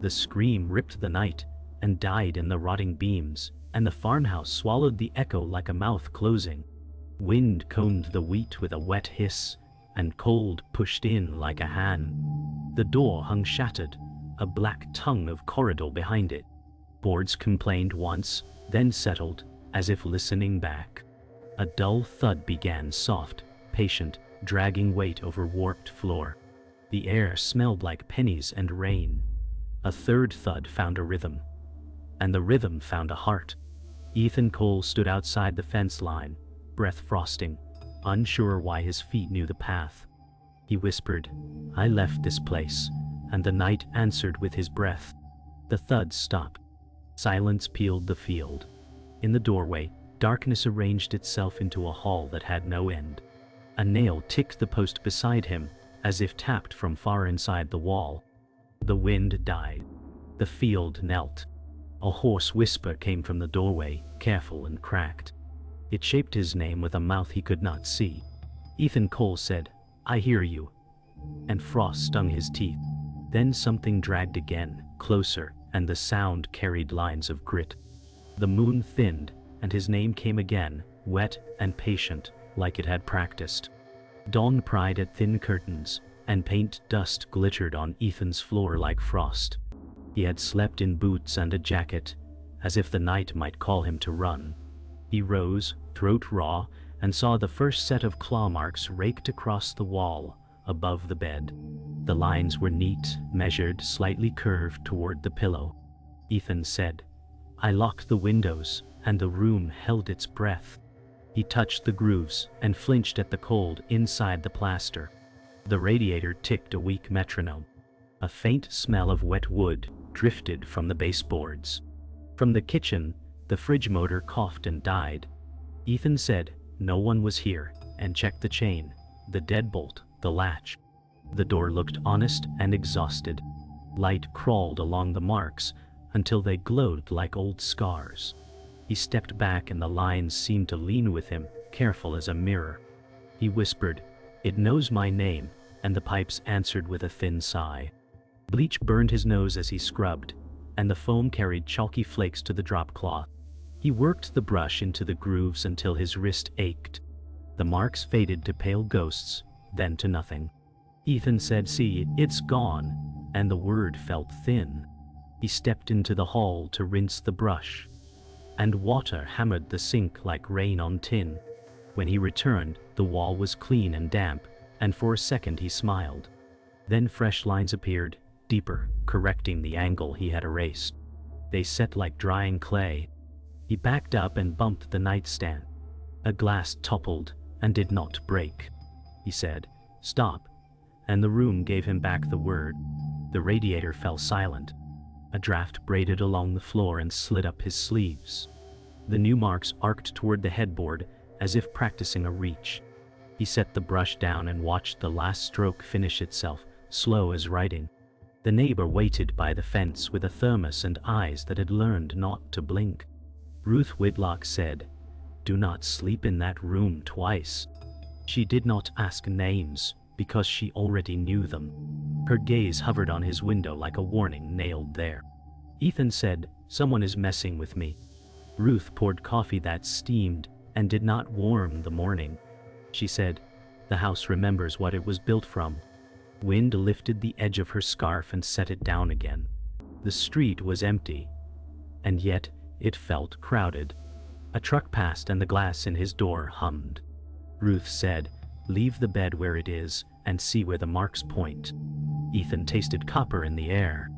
The scream ripped the night and died in the rotting beams, and the farmhouse swallowed the echo like a mouth closing. Wind coned the wheat with a wet hiss, and cold pushed in like a hand. The door hung shattered, a black tongue of corridor behind it. Boards complained once, then settled, as if listening back. A dull thud began, soft, patient, dragging weight over warped floor. The air smelled like pennies and rain. A third thud found a rhythm, and the rhythm found a heart. Ethan Cole stood outside the fence line, breath frosting, unsure why his feet knew the path. He whispered, "I left this place," and the night answered with his breath. The thuds stopped. Silence peeled the field. In the doorway, darkness arranged itself into a hall that had no end. A nail ticked the post beside him, as if tapped from far inside the wall. The wind died. The field knelt. A hoarse whisper came from the doorway, careful and cracked. It shaped his name with a mouth he could not see. Ethan Cole said, "I hear you." And frost stung his teeth. Then something dragged again, closer, and the sound carried lines of grit. The moon thinned, and his name came again, wet and patient, like it had practiced. Dawn pried at thin curtains, and paint dust glittered on Ethan's floor like frost. He had slept in boots and a jacket, as if the night might call him to run. He rose, throat raw, and saw the first set of claw marks raked across the wall, above the bed. The lines were neat, measured, slightly curved toward the pillow. Ethan said, "I locked the windows, and the room held its breath." He touched the grooves and flinched at the cold inside the plaster. The radiator ticked a weak metronome. A faint smell of wet wood drifted from the baseboards. From the kitchen, the fridge motor coughed and died. Ethan said, "No one was here," and checked the chain, the deadbolt, the latch. The door looked honest and exhausted. Light crawled along the marks until they glowed like old scars. He stepped back and the lines seemed to lean with him, careful as a mirror. He whispered, "It knows my name," and the pipes answered with a thin sigh. Bleach burned his nose as he scrubbed, and the foam carried chalky flakes to the drop cloth. He worked the brush into the grooves until his wrist ached. The marks faded to pale ghosts, then to nothing. Ethan said, "See, it's gone," and the word felt thin. He stepped into the hall to rinse the brush, and water hammered the sink like rain on tin. When he returned, the wall was clean and damp, and for a second he smiled. Then fresh lines appeared, deeper, correcting the angle he had erased. They set like drying clay. He backed up and bumped the nightstand. A glass toppled and did not break. He said, "Stop," and the room gave him back the word. The radiator fell silent. A draft braided along the floor and slid up his sleeves. The new marks arced toward the headboard as if practicing a reach. He set the brush down and watched the last stroke finish itself, slow as writing. The neighbor waited by the fence with a thermos and eyes that had learned not to blink. Ruth Whitlock said, "Do not sleep in that room twice." She did not ask names, because she already knew them. Her gaze hovered on his window like a warning nailed there. Ethan said, "Someone is messing with me." Ruth poured coffee that steamed and did not warm the morning. She said, "The house remembers what it was built from." Wind lifted the edge of her scarf and set it down again. The street was empty, and yet it felt crowded. A truck passed and the glass in his door hummed. Ruth said, "Leave the bed where it is and see where the marks point." Ethan tasted copper in the air.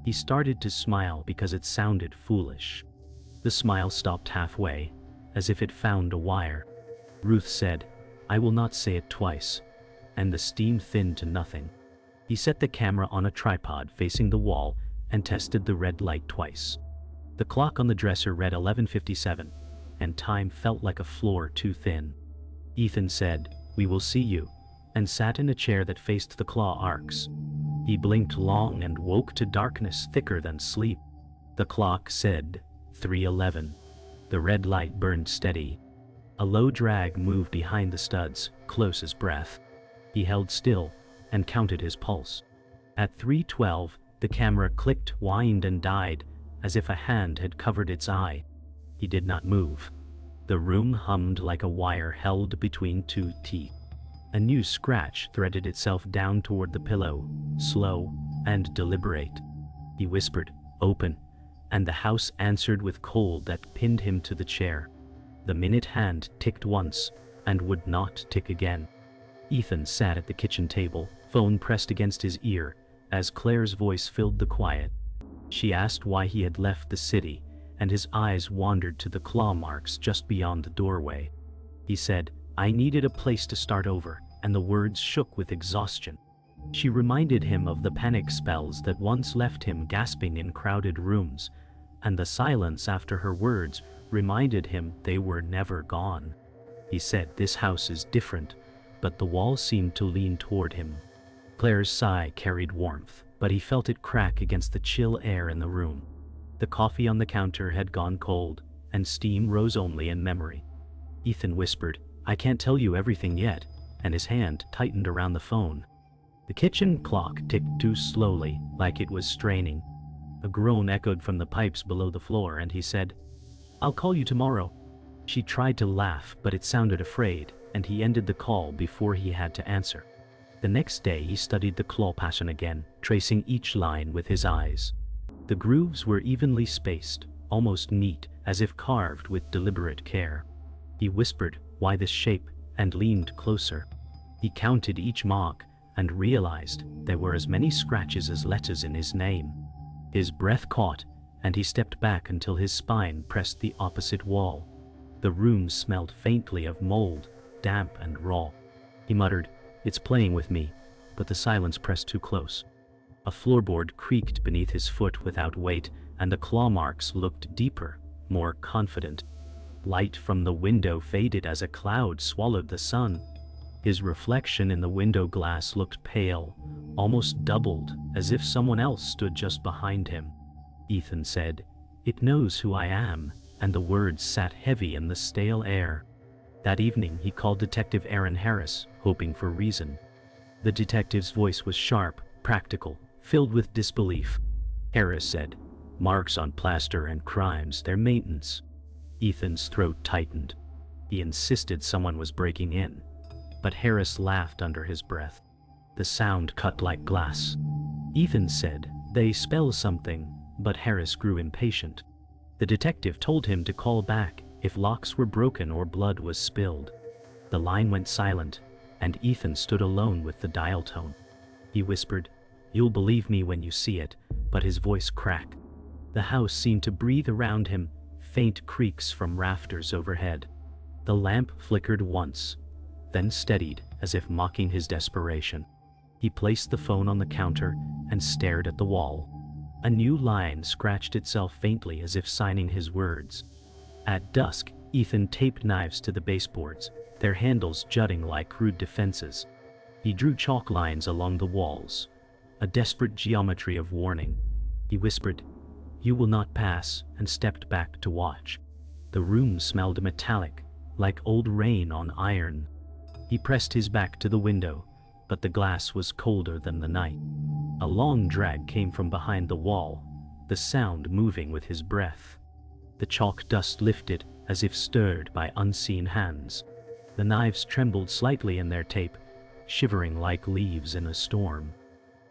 He started to smile because it sounded foolish. The smile stopped halfway, as if it found a wire. Ruth said, "I will not say it twice," and the steam thinned to nothing. He set the camera on a tripod facing the wall and tested the red light twice. The clock on the dresser read 11:57, and time felt like a floor too thin. Ethan said, "We will see you," and sat in a chair that faced the claw arcs. He blinked long and woke to darkness thicker than sleep. The clock said 3:11. The red light burned steady. A low drag moved behind the studs, close as breath. He held still and counted his pulse. At 3:12, The camera clicked, whined, and died, as if a hand had covered its eye. He did not move. The room hummed like a wire held between two teeth. A new scratch threaded itself down toward the pillow, slow and deliberate. He whispered, "Open," and the house answered with cold that pinned him to the chair. The minute hand ticked once, and would not tick again. Ethan sat at the kitchen table, phone pressed against his ear, as Claire's voice filled the quiet. She asked why he had left the city, and his eyes wandered to the claw marks just beyond the doorway. He said, "I needed a place to start over," and the words shook with exhaustion. She reminded him of the panic spells that once left him gasping in crowded rooms, and the silence after her words reminded him they were never gone. He said, "This house is different," but the wall seemed to lean toward him. Claire's sigh carried warmth, but he felt it crack against the chill air in the room. The coffee on the counter had gone cold, and steam rose only in memory. Ethan whispered, "I can't tell you everything yet," and his hand tightened around the phone. The kitchen clock ticked too slowly, like it was straining. A groan echoed from the pipes below the floor, and he said, "I'll call you tomorrow." She tried to laugh, but it sounded afraid, and he ended the call before he had to answer. The next day he studied the claw pattern again, tracing each line with his eyes. The grooves were evenly spaced, almost neat, as if carved with deliberate care. He whispered, "Why this shape?" and leaned closer. He counted each mark and realized there were as many scratches as letters in his name. His breath caught, and he stepped back until his spine pressed the opposite wall. The room smelled faintly of mold, damp and raw. He muttered, "It's playing with me," but the silence pressed too close. A floorboard creaked beneath his foot without weight, and the claw marks looked deeper, more confident. Light from the window faded as a cloud swallowed the sun. His reflection in the window glass looked pale, almost doubled, as if someone else stood just behind him. Ethan said, "It knows who I am," and the words sat heavy in the stale air. That evening he called Detective Aaron Harris, hoping for reason. The detective's voice was sharp, practical, filled with disbelief. Harris said, "Marks on plaster and crimes, they're maintenance." Ethan's throat tightened. He insisted someone was breaking in, but Harris laughed under his breath. The sound cut like glass. Ethan said, "They spell something," but Harris grew impatient. The detective told him to call back if locks were broken or blood was spilled. The line went silent, and Ethan stood alone with the dial tone. He whispered, "You'll believe me when you see it," but his voice cracked. The house seemed to breathe around him, faint creaks from rafters overhead. The lamp flickered once, then steadied as if mocking his desperation. He placed the phone on the counter and stared at the wall. A new line scratched itself faintly as if signing his words. At dusk, Ethan taped knives to the baseboards, their handles jutting like crude defenses. He drew chalk lines along the walls, a desperate geometry of warning. He whispered, "You will not pass," and stepped back to watch. The room smelled metallic, like old rain on iron. He pressed his back to the window, but the glass was colder than the night. A long drag came from behind the wall, the sound moving with his breath. The chalk dust lifted as if stirred by unseen hands. The knives trembled slightly in their tape, shivering like leaves in a storm.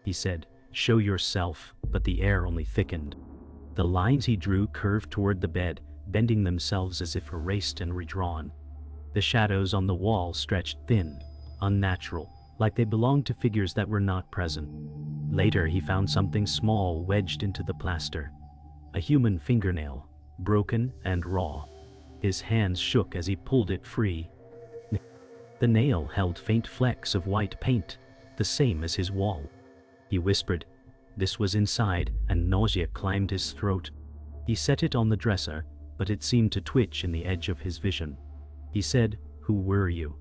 He said, "Show yourself," but the air only thickened. The lines he drew curved toward the bed, bending themselves as if erased and redrawn. The shadows on the wall stretched thin, unnatural, like they belonged to figures that were not present. Later he found something small wedged into the plaster. A human fingernail, broken and raw. His hands shook as he pulled it free. The nail held faint flecks of white paint, the same as his wall. He whispered. This was inside, and nausea climbed his throat. He set it on the dresser, but it seemed to twitch in the edge of his vision. He said, "Who were you?"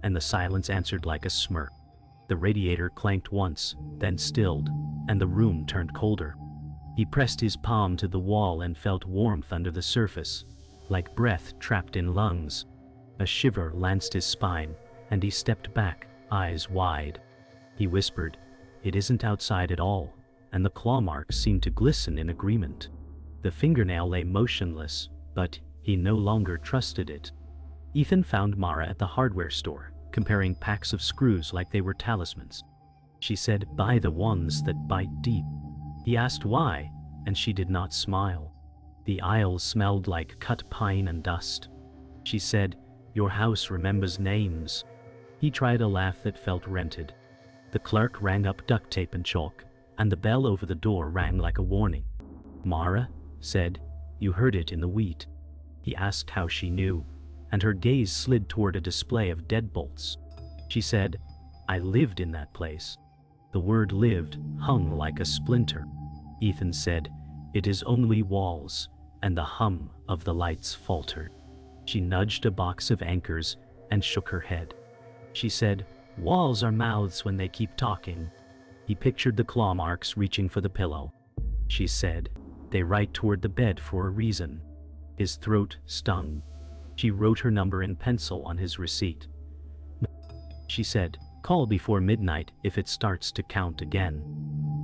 And the silence answered like a smirk. The radiator clanked once, then stilled, and the room turned colder. He pressed his palm to the wall and felt warmth under the surface, like breath trapped in lungs. A shiver lanced his spine, and he stepped back, eyes wide. He whispered, "It isn't outside at all. and the claw marks seemed to glisten in agreement. The fingernail lay motionless, but he no longer trusted it. Ethan found Mara at the hardware store, comparing packs of screws like they were talismans. She said, "Buy the ones that bite deep." He asked why, and she did not smile. The aisles smelled like cut pine and dust. She said, "Your house remembers names." He tried a laugh that felt rented. The clerk rang up duct tape and chalk, and the bell over the door rang like a warning. Mara said, "You heard it in the wheat." He asked how she knew, and her gaze slid toward a display of deadbolts. She said, "I lived in that place." The word lived hung like a splinter. Ethan said, "It is only walls," and the hum of the lights faltered. She nudged a box of anchors and shook her head. She said, "Walls are mouths when they keep talking." He pictured the claw marks reaching for the pillow. She said, "They write toward the bed for a reason." His throat stung. She wrote her number in pencil on his receipt. She said, "Call before midnight if it starts to count again."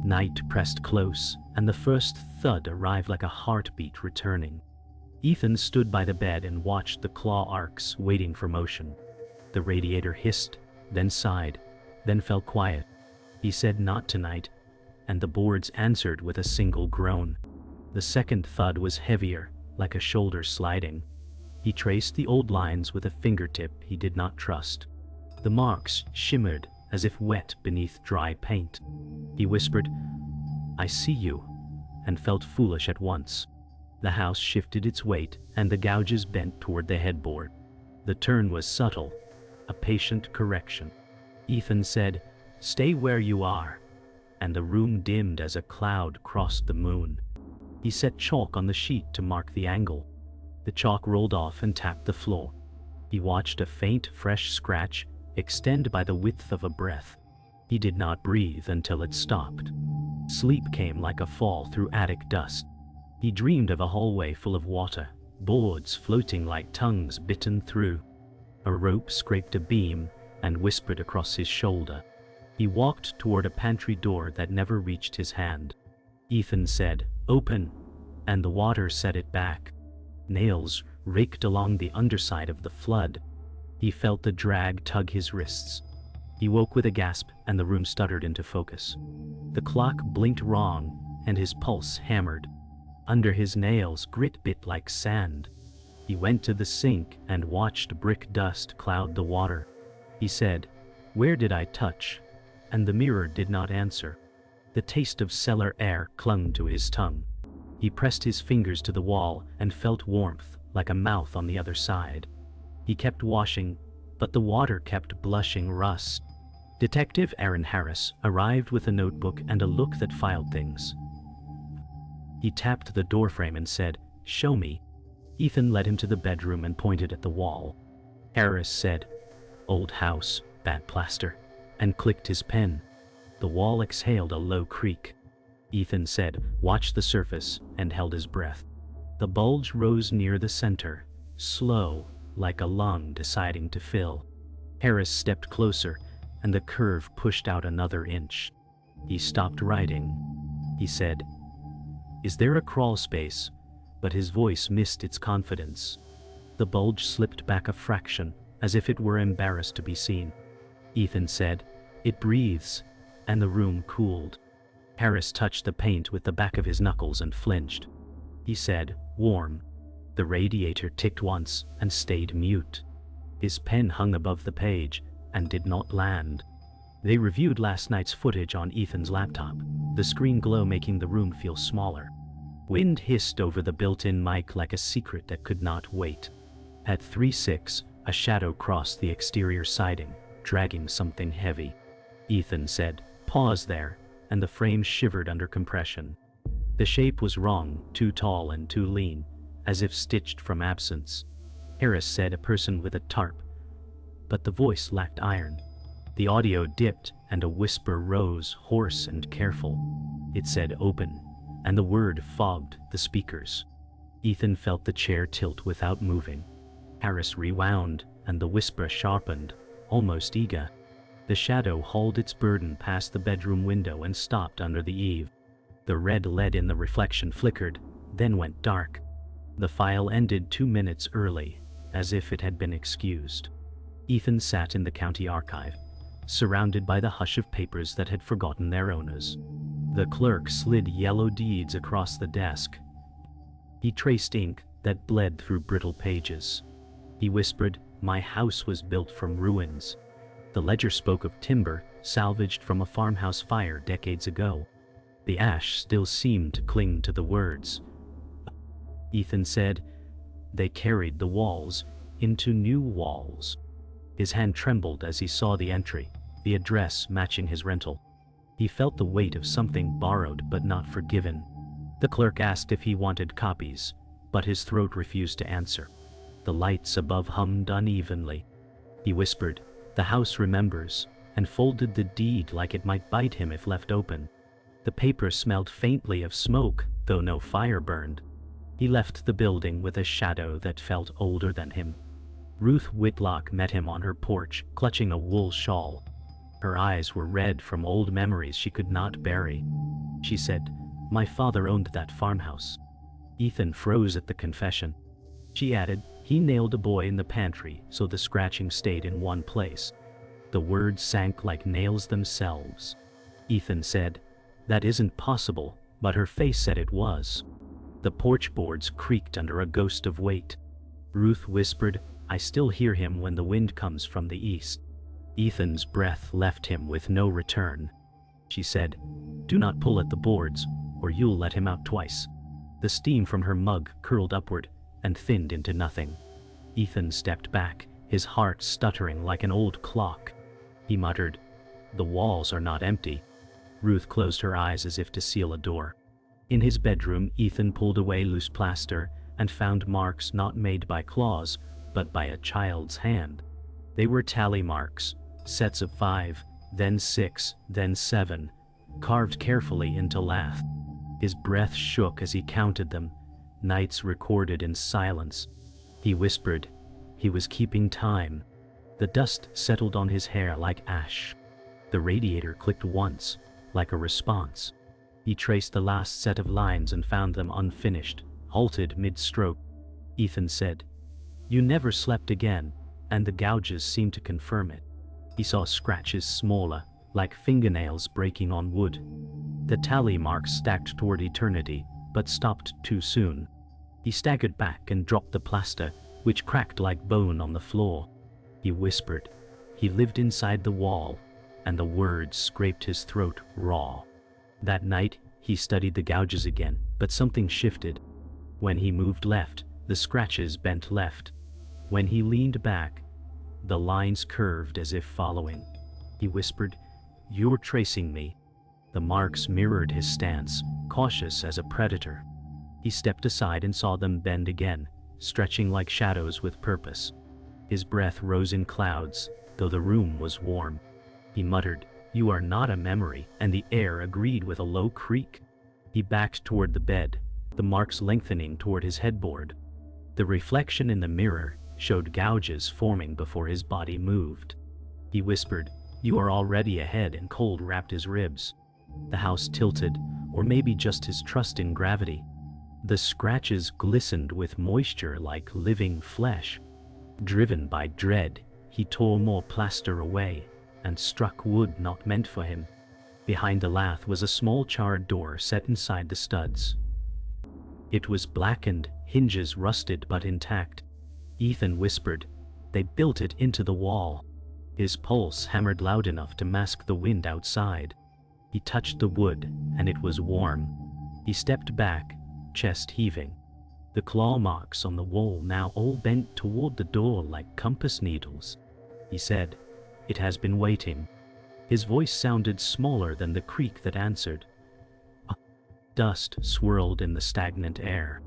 Night pressed close, and the first thud arrived like a heartbeat returning. Ethan stood by the bed and watched the claw arcs waiting for motion. The radiator hissed, then sighed, then fell quiet. He said, "Not tonight," and the boards answered with a single groan. The second thud was heavier, like a shoulder sliding. He traced the old lines with a fingertip he did not trust. The marks shimmered as if wet beneath dry paint. He whispered, "I see you," and felt foolish at once. The house shifted its weight, and the gouges bent toward the headboard. The turn was subtle, a patient correction. Ethan said, "Stay where you are," and the room dimmed as a cloud crossed the moon. He set chalk on the sheet to mark the angle. The chalk rolled off and tapped the floor. He watched a faint, fresh scratch extend by the width of a breath. He did not breathe until it stopped. Sleep came like a fall through attic dust. He dreamed of a hallway full of water, boards floating like tongues bitten through. A rope scraped a beam and whispered across his shoulder. He walked toward a pantry door that never reached his hand. Ethan said, "Open," and the water set it back. Nails raked along the underside of the flood. He felt the drag tug his wrists. He woke with a gasp, and the room stuttered into focus. The clock blinked wrong, and his pulse hammered. Under his nails, grit bit like sand. He went to the sink and watched brick dust cloud the water. He said, "Where did I touch?" And the mirror did not answer. The taste of cellar air clung to his tongue. He pressed his fingers to the wall and felt warmth, like a mouth on the other side. He kept washing, but the water kept blushing rust. Detective Aaron Harris arrived with a notebook and a look that filed things. He tapped the doorframe and said, "Show me." Ethan led him to the bedroom and pointed at the wall. Harris said, "Old house, bad plaster," and clicked his pen. The wall exhaled a low creak. Ethan said, "Watch the surface," and held his breath. The bulge rose near the center, slow, like a lung deciding to fill. Harris stepped closer, and the curve pushed out another inch. He stopped writing. He said, "Is there a crawl space?" But his voice missed its confidence. The bulge slipped back a fraction, as if it were embarrassed to be seen. Ethan said, "It breathes," and the room cooled. Harris touched the paint with the back of his knuckles and flinched. He said, "Warm." The radiator ticked once and stayed mute. His pen hung above the page and did not land. They reviewed last night's footage on Ethan's laptop, the screen glow making the room feel smaller. Wind hissed over the built-in mic like a secret that could not wait. At 3:06, a shadow crossed the exterior siding, dragging something heavy. Ethan said, "Pause there," and the frame shivered under compression. The shape was wrong, too tall and too lean, as if stitched from absence. Harris said, "A person with a tarp," but the voice lacked iron. The audio dipped, and a whisper rose, hoarse and careful. It said, "Open," and the word fogged the speakers. Ethan felt the chair tilt without moving. Harris rewound, and the whisper sharpened, almost eager. The shadow hauled its burden past the bedroom window and stopped under the eave. The red lead in the reflection flickered, then went dark. The file ended 2 minutes early, as if it had been excused. Ethan sat in the county archive, surrounded by the hush of papers that had forgotten their owners. The clerk slid yellow deeds across the desk. He traced ink that bled through brittle pages. He whispered, "My house was built from ruins." The ledger spoke of timber salvaged from a farmhouse fire decades ago. The ash still seemed to cling to the words. Ethan said, "They carried the walls into new walls." His hand trembled as he saw the entry, the address matching his rental. He felt the weight of something borrowed but not forgiven. The clerk asked if he wanted copies, but his throat refused to answer. The lights above hummed unevenly. He whispered, "The house remembers," and folded the deed like it might bite him if left open. The paper smelled faintly of smoke, though no fire burned. He left the building with a shadow that felt older than him. Ruth Whitlock met him on her porch, clutching a wool shawl. Her eyes were red from old memories she could not bury. She said, "My father owned that farmhouse." Ethan froze at the confession. She added, "He nailed a boy in the pantry so the scratching stayed in one place." The words sank like nails themselves. Ethan said, "That isn't possible," but her face said it was. The porch boards creaked under a ghost of weight. Ruth whispered, "I still hear him when the wind comes from the east." Ethan's breath left him with no return. She said, "Do not pull at the boards, or you'll let him out twice." The steam from her mug curled upward and thinned into nothing. Ethan stepped back, his heart stuttering like an old clock. He muttered, "The walls are not empty." Ruth closed her eyes as if to seal a door. In his bedroom, Ethan pulled away loose plaster and found marks not made by claws, but by a child's hand. They were tally marks, sets of 5, then 6, then 7, carved carefully into lath. His breath shook as he counted them, nights recorded in silence. He whispered, he was keeping time. The dust settled on his hair like ash. The radiator clicked once, like a response. He traced the last set of lines and found them unfinished, halted mid-stroke. Ethan said, "You never slept again," and the gouges seemed to confirm it. He saw scratches smaller, like fingernails breaking on wood. The tally marks stacked toward eternity, but stopped too soon. He staggered back and dropped the plaster, which cracked like bone on the floor. He whispered, "He lived inside the wall," and the words scraped his throat raw. That night, he studied the gouges again, but something shifted. When he moved left, the scratches bent left. When he leaned back, the lines curved as if following. He whispered, "You're tracing me." The marks mirrored his stance, cautious as a predator. He stepped aside and saw them bend again, stretching like shadows with purpose. His breath rose in clouds, though the room was warm. He muttered, "You are not a memory," and the air agreed with a low creak. He backed toward the bed, the marks lengthening toward his headboard. The reflection in the mirror showed gouges forming before his body moved. He whispered, "You are already ahead," and cold wrapped his ribs. The house tilted, or maybe just his trust in gravity. The scratches glistened with moisture like living flesh. Driven by dread, he tore more plaster away and struck wood not meant for him. Behind the lath was a small charred door set inside the studs. It was blackened, hinges rusted but intact. Ethan whispered, "They built it into the wall." His pulse hammered loud enough to mask the wind outside. He touched the wood, and it was warm. He stepped back, chest heaving. The claw marks on the wall now all bent toward the door like compass needles. He said, "It has been waiting." His voice sounded smaller than the creak that answered. Dust swirled in the stagnant air.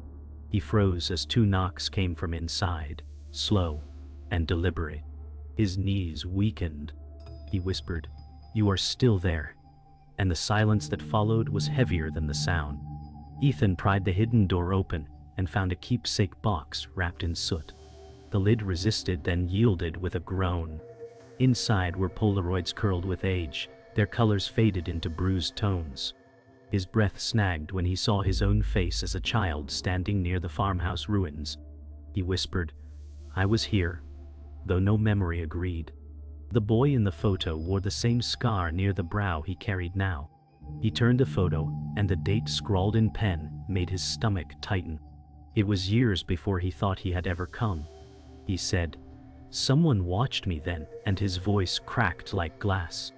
He froze as 2 knocks came from inside, slow and deliberate. His knees weakened. He whispered, "You are still there," and the silence that followed was heavier than the sound. Ethan pried the hidden door open and found a keepsake box wrapped in soot. The lid resisted, then yielded with a groan. Inside were Polaroids curled with age, their colors faded into bruised tones. His breath snagged when he saw his own face as a child standing near the farmhouse ruins. He whispered, "I was here," though no memory agreed. The boy in the photo wore the same scar near the brow he carried now. He turned the photo, and the date scrawled in pen made his stomach tighten. It was years before he thought he had ever come. He said, "Someone watched me then," and his voice cracked like glass.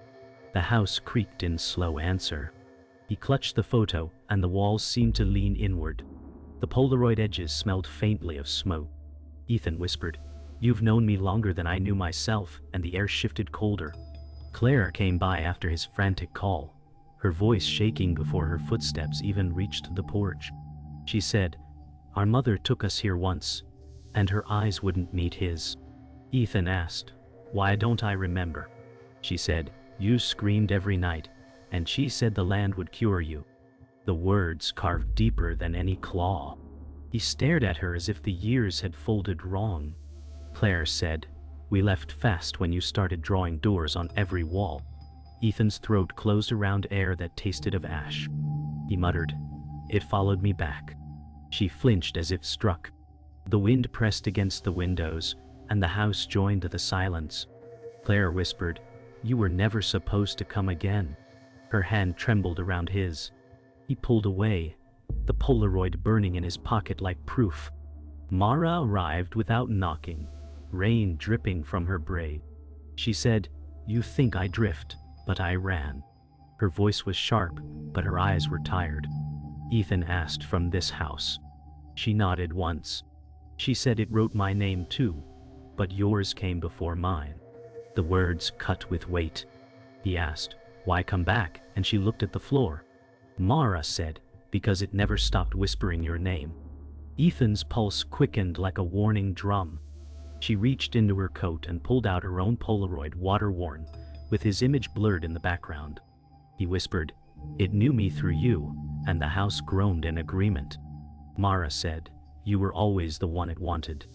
The house creaked in slow answer. He clutched the photo, and the walls seemed to lean inward. The Polaroid edges smelled faintly of smoke. Ethan whispered, "You've known me longer than I knew myself," and the air shifted colder. Claire came by after his frantic call, her voice shaking before her footsteps even reached the porch. She said, "Our mother took us here once," and her eyes wouldn't meet his. Ethan asked, "Why don't I remember?" She said, "You screamed every night, and she said the land would cure you." The words carved deeper than any claw. He stared at her as if the years had folded wrong. Claire said, "We left fast when you started drawing doors on every wall." Ethan's throat closed around air that tasted of ash. He muttered, "It followed me back." She flinched as if struck. The wind pressed against the windows, and the house joined the silence. Claire whispered, "You were never supposed to come again." Her hand trembled around his. He pulled away, the Polaroid burning in his pocket like proof. Mara arrived without knocking, rain dripping from her braid. She said, "You think I drift, but I ran." Her voice was sharp, but her eyes were tired. Ethan asked, "From this house?" She nodded once. She said, "It wrote my name too, but yours came before mine." The words cut with weight. He asked, "Why come back?" and she looked at the floor. Mara said, "Because it never stopped whispering your name." Ethan's pulse quickened like a warning drum. She reached into her coat and pulled out her own Polaroid, water-worn, with his image blurred in the background. He whispered, "It knew me through you," and the house groaned in agreement. Mara said, "You were always the one it wanted."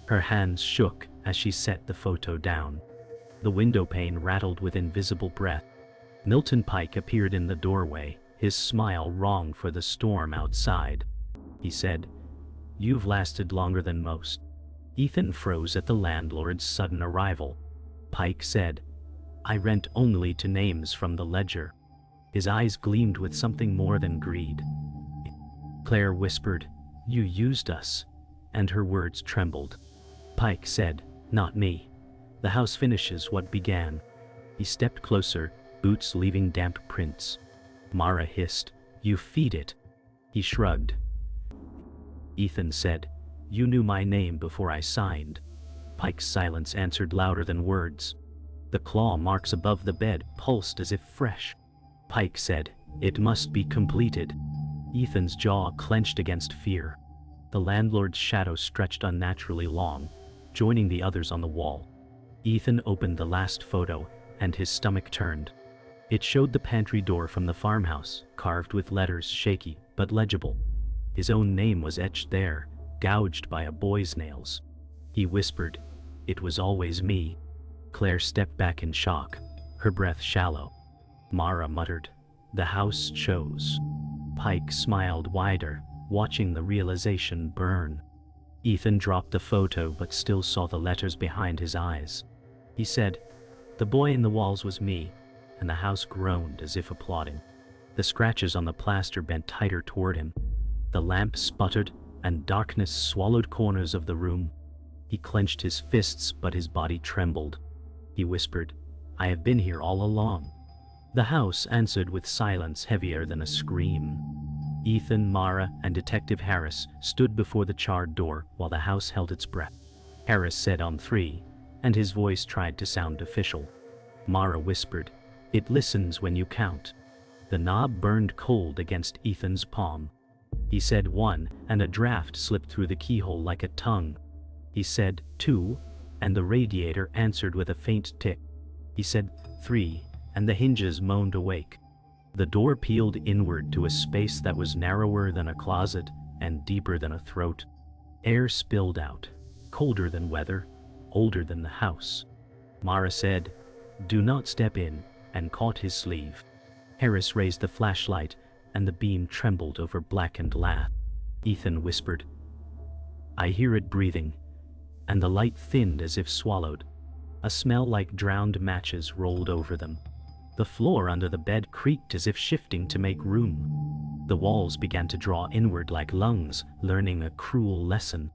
Her hands shook as she set the photo down. The window pane rattled with invisible breath. Milton Pike appeared in the doorway, his smile wrong for the storm outside. He said, "You've lasted longer than most." Ethan froze at the landlord's sudden arrival. Pike said, "I rent only to names from the ledger." His eyes gleamed with something more than greed. Claire whispered, "You used us," and her words trembled. Pike said, "Not me. The house finishes what began." He stepped closer, boots leaving damp prints. Mara hissed, "You feed it." He shrugged. Ethan said, "You knew my name before I signed." Pike's silence answered louder than words. The claw marks above the bed pulsed as if fresh. Pike said, "It must be completed." Ethan's jaw clenched against fear. The landlord's shadow stretched unnaturally long, joining the others on the wall. Ethan opened the last photo, and his stomach turned. It showed the pantry door from the farmhouse, carved with letters shaky but legible. His own name was etched there, gouged by a boy's nails. He whispered, "It was always me." Claire stepped back in shock, her breath shallow. Mara muttered, "The house chose." Pike smiled wider, watching the realization burn. Ethan dropped the photo but still saw the letters behind his eyes. He said, "The boy in the walls was me," and the house groaned as if applauding. The scratches on the plaster bent tighter toward him. The lamp sputtered, and darkness swallowed corners of the room. He clenched his fists, but his body trembled. He whispered, "I have been here all along." The house answered with silence heavier than a scream. Ethan, Mara, and Detective Harris stood before the charred door while the house held its breath. Harris said on 3, and his voice tried to sound official. Mara whispered, "It listens when you count." The knob burned cold against Ethan's palm. He said 1, and a draft slipped through the keyhole like a tongue. He said 2, and the radiator answered with a faint tick. He said 3, and the hinges moaned awake. The door peeled inward to a space that was narrower than a closet and deeper than a throat. Air spilled out, colder than weather, older than the house. Mara said, "Do not step in," and caught his sleeve. Harris raised the flashlight, and the beam trembled over blackened lath. Ethan whispered, "I hear it breathing," and the light thinned as if swallowed. A smell like drowned matches rolled over them. The floor under the bed creaked as if shifting to make room. The walls began to draw inward like lungs, learning a cruel lesson.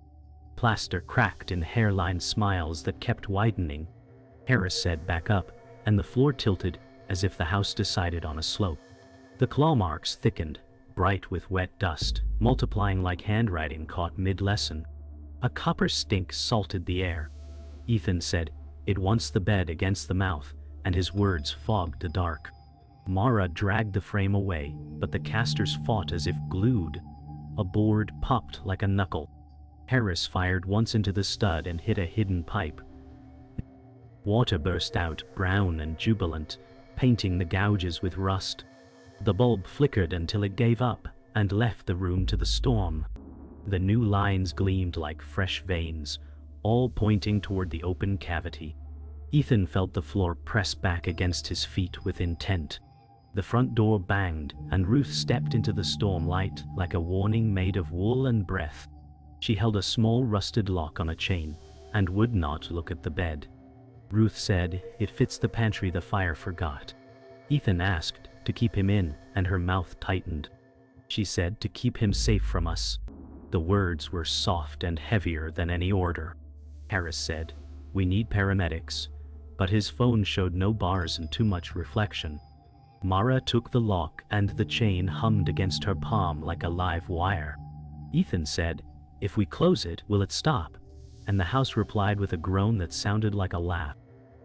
Plaster cracked in hairline smiles that kept widening. Harris said, "Back up," and the floor tilted as if the house decided on a slope. The claw marks thickened, bright with wet dust, multiplying like handwriting caught mid-lesson. A copper stink salted the air. Ethan said, "It wants the bed against the mouth," and his words fogged the dark. Mara dragged the frame away, but the casters fought as if glued. A board popped like a knuckle. Harris fired once into the stud and hit a hidden pipe. Water burst out, brown and jubilant, painting the gouges with rust. The bulb flickered until it gave up and left the room to the storm. The new lines gleamed like fresh veins, all pointing toward the open cavity. Ethan felt the floor press back against his feet with intent. The front door banged, and Ruth stepped into the storm light like a warning made of wool and breath. She held a small rusted lock on a chain and would not look at the bed. Ruth said, "It fits the pantry the fire forgot." Ethan asked to keep him in, and her mouth tightened. She said, "To keep him safe from us." The words were soft and heavier than any order. Harris said, "We need paramedics," but his phone showed no bars and too much reflection. Mara took the lock and the chain hummed against her palm like a live wire. Ethan said, "If we close it, will it stop?" And the house replied with a groan that sounded like a laugh.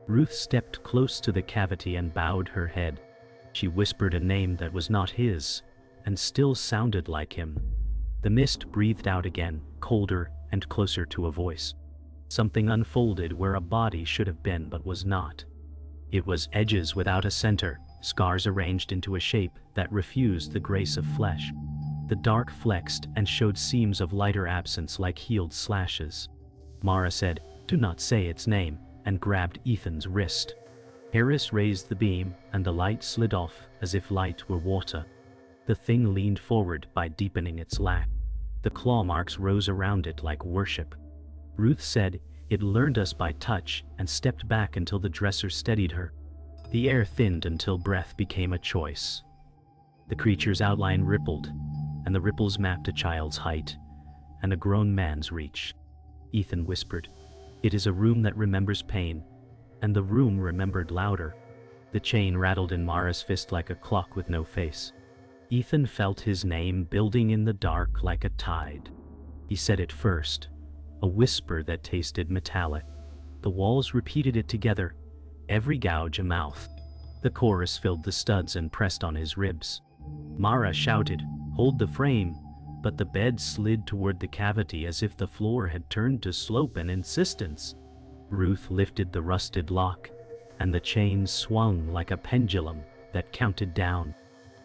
Ruth stepped close to the cavity and bowed her head. She whispered a name that was not his, and still sounded like him. The mist breathed out again, colder and closer to a voice. Something unfolded where a body should have been but was not. It was edges without a center, scars arranged into a shape that refused the grace of flesh. The dark flexed and showed seams of lighter absence like healed slashes. Mara said, "Do not say its name," and grabbed Ethan's wrist. Harris raised the beam, and the light slid off as if light were water. The thing leaned forward by deepening its lack. The claw marks rose around it like worship. Ruth said, "It learned us by touch," and stepped back until the dresser steadied her. The air thinned until breath became a choice. The creature's outline rippled, and the ripples mapped a child's height and a grown man's reach. Ethan whispered, "It is a room that remembers pain," and the room remembered louder. The chain rattled in Mara's fist like a clock with no face. Ethan felt his name building in the dark like a tide. He said it first, a whisper that tasted metallic. The walls repeated it together, every gouge a mouth. The chorus filled the studs and pressed on his ribs. Mara shouted, "Hold the frame," but the bed slid toward the cavity as if the floor had turned to slope and insistence. Ruth lifted the rusted lock, and the chain swung like a pendulum that counted down.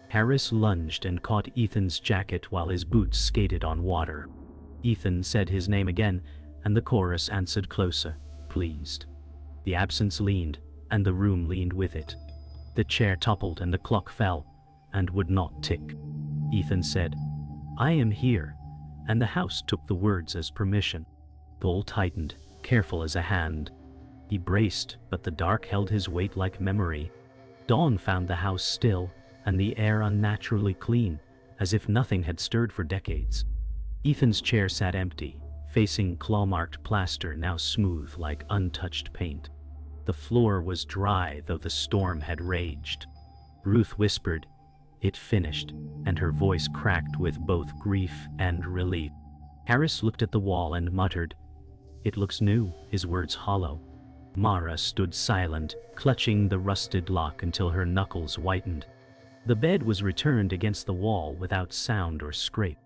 Harris lunged and caught Ethan's jacket while his boots skated on water. Ethan said his name again, and the chorus answered closer, pleased. The absence leaned, and the room leaned with it. The chair toppled and the clock fell, and would not tick. Ethan said, "I am here," and the house took the words as permission. Bull tightened, careful as a hand. He braced, but the dark held his weight like memory. Dawn found the house still, and the air unnaturally clean, as if nothing had stirred for decades. Ethan's chair sat empty, facing claw-marked plaster now smooth like untouched paint. The floor was dry, though the storm had raged. Ruth whispered, "It finished," and her voice cracked with both grief and relief. Harris looked at the wall and muttered, "It looks new," his words hollow. Mara stood silent, clutching the rusted lock until her knuckles whitened. The bed was returned against the wall without sound or scrape.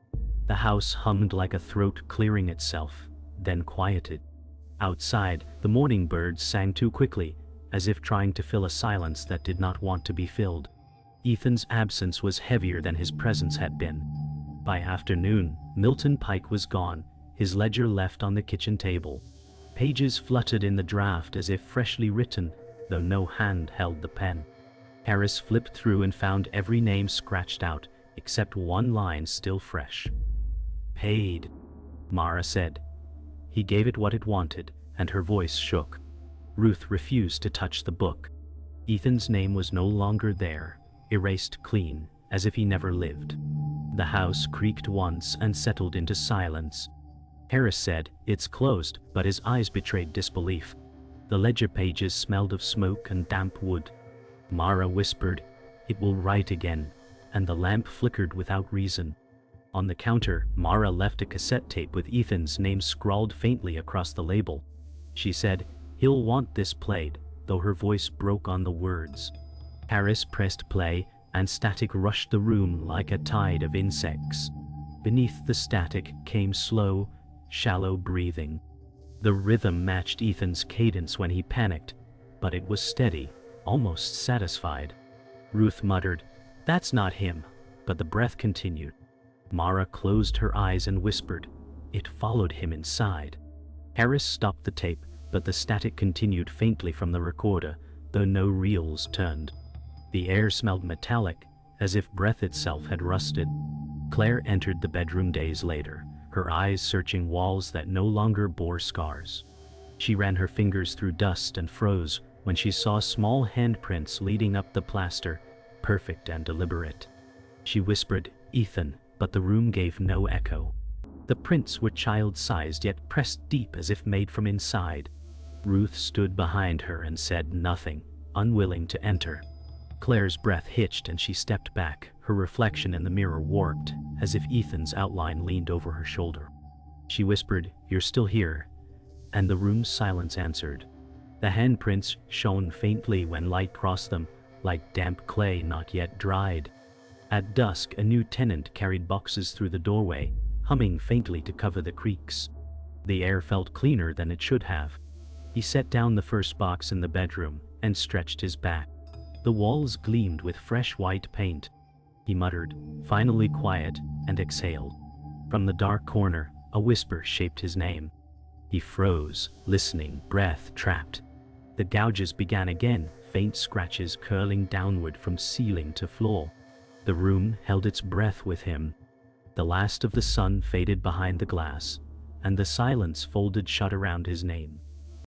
The house hummed like a throat clearing itself, then quieted. Outside, the morning birds sang too quickly, as if trying to fill a silence that did not want to be filled. Ethan's absence was heavier than his presence had been. By afternoon, Milton Pike was gone, his ledger left on the kitchen table. Pages fluttered in the draft as if freshly written, though no hand held the pen. Harris flipped through and found every name scratched out, except one line still fresh. "Paid," Mara said. He gave it what it wanted, and her voice shook. Ruth refused to touch the book. Ethan's name was no longer there, erased clean, as if he never lived. The house creaked once and settled into silence. Harris said, "It's closed," but his eyes betrayed disbelief. The ledger pages smelled of smoke and damp wood. Mara whispered, "It will write again," and the lamp flickered without reason. On the counter, Mara left a cassette tape with Ethan's name scrawled faintly across the label. She said, "He'll want this played," though her voice broke on the words. Harris pressed play, and static rushed the room like a tide of insects. Beneath the static came slow, shallow breathing. The rhythm matched Ethan's cadence when he panicked, but it was steady, almost satisfied. Ruth muttered, "That's not him," but the breath continued. Mara closed her eyes and whispered, "It followed him inside." Harris stopped the tape, but the static continued faintly from the recorder, though no reels turned. The air smelled metallic, as if breath itself had rusted. Claire entered the bedroom days later, her eyes searching walls that no longer bore scars. She ran her fingers through dust and froze when she saw small handprints leading up the plaster, perfect and deliberate. She whispered, "Ethan," but the room gave no echo. The prints were child-sized yet pressed deep as if made from inside. Ruth stood behind her and said nothing, unwilling to enter. Claire's breath hitched and she stepped back, her reflection in the mirror warped, as if Ethan's outline leaned over her shoulder. She whispered, "You're still here," and the room's silence answered. The handprints shone faintly when light crossed them, like damp clay not yet dried. At dusk, a new tenant carried boxes through the doorway, humming faintly to cover the creaks. The air felt cleaner than it should have. He set down the first box in the bedroom and stretched his back. The walls gleamed with fresh white paint. He muttered, finally quiet, and exhaled. From the dark corner, a whisper shaped his name. He froze, listening, breath trapped. The gouges began again, faint scratches curling downward from ceiling to floor. The room held its breath with him. The last of the sun faded behind the glass, and the silence folded shut around his name.